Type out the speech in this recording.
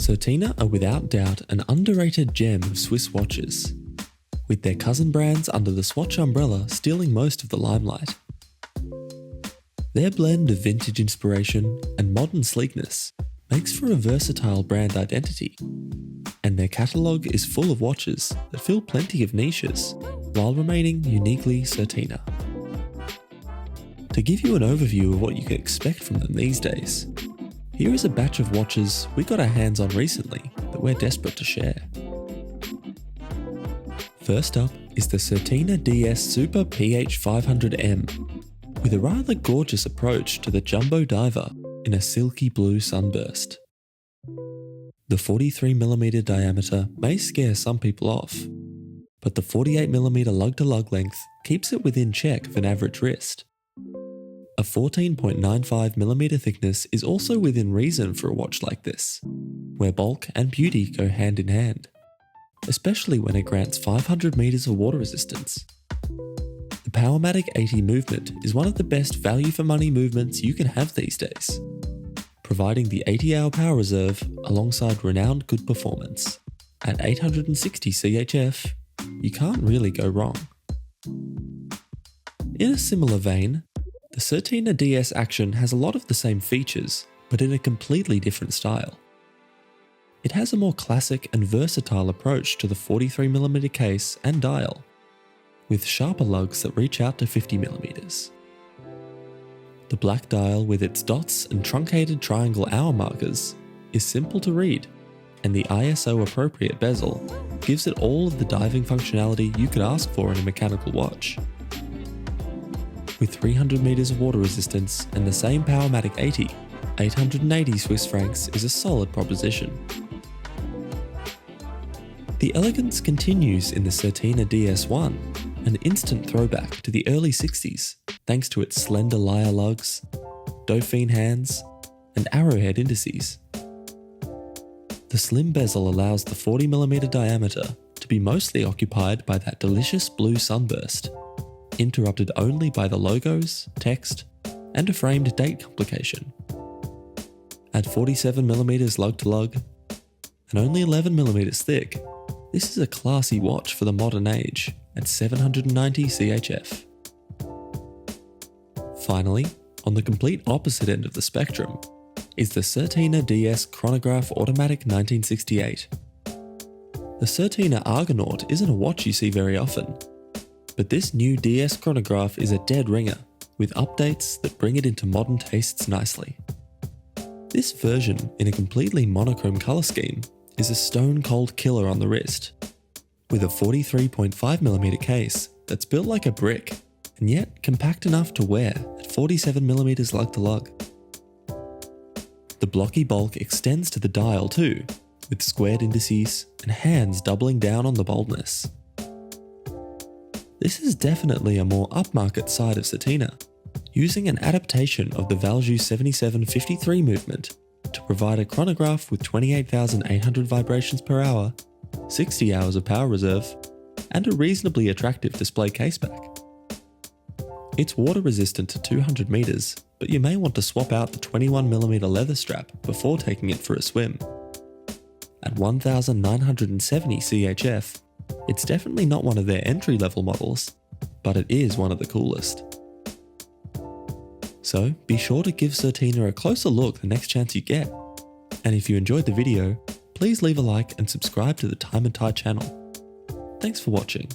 Certina are without doubt an underrated gem of Swiss watches, with their cousin brands under the Swatch umbrella stealing most of the limelight. Their blend of vintage inspiration and modern sleekness makes for a versatile brand identity, and their catalogue is full of watches that fill plenty of niches while remaining uniquely Certina. To give you an overview of what you can expect from them these days, here is a batch of watches we got our hands on recently that we're desperate to share. First up is the Certina DS Super PH500M, with a rather gorgeous approach to the jumbo diver in a silky blue sunburst. The 43mm diameter may scare some people off, but the 48mm lug-to-lug length keeps it within check of an average wrist. A 14.95mm thickness is also within reason for a watch like this, where bulk and beauty go hand in hand, especially when it grants 500 meters of water resistance. The Powermatic 80 movement is one of the best value for money movements you can have these days, providing the 80-hour power reserve alongside renowned good performance. At 860 CHF, you can't really go wrong. In a similar vein, the Certina DS Action has a lot of the same features, but in a completely different style. It has a more classic and versatile approach to the 43mm case and dial, with sharper lugs that reach out to 50mm. The black dial with its dots and truncated triangle hour markers is simple to read, and the ISO appropriate bezel gives it all of the diving functionality you could ask for in a mechanical watch. With 300 meters of water resistance and the same Powermatic 80, 880 Swiss francs is a solid proposition. The elegance continues in the Certina DS1, an instant throwback to the early 60s thanks to its slender lyre lugs, Dauphine hands, and arrowhead indices. The slim bezel allows the 40mm diameter to be mostly occupied by that delicious blue sunburst, interrupted only by the logos, text, and a framed date complication. At 47mm lug-to-lug and only 11mm thick, this is a classy watch for the modern age at 790 CHF. Finally, on the complete opposite end of the spectrum, is the Certina DS Chronograph Automatic 1968. The Certina Argonaut isn't a watch you see very often, but this new DS chronograph is a dead ringer, with updates that bring it into modern tastes nicely. This version, in a completely monochrome colour scheme, is a stone-cold killer on the wrist, with a 43.5mm case that's built like a brick, and yet compact enough to wear at 47mm lug-to-lug. The blocky bulk extends to the dial too, with squared indices and hands doubling down on the boldness. This is definitely a more upmarket side of Certina, using an adaptation of the Valjoux 7753 movement to provide a chronograph with 28,800 vibrations per hour, 60 hours of power reserve, and a reasonably attractive display caseback. It's water resistant to 200 meters, but you may want to swap out the 21mm leather strap before taking it for a swim. At 1,970 CHF, it's definitely not one of their entry-level models, but it is one of the coolest. So be sure to give Certina a closer look the next chance you get. And if you enjoyed the video, please leave a like and subscribe to the Time+Tide channel. Thanks for watching.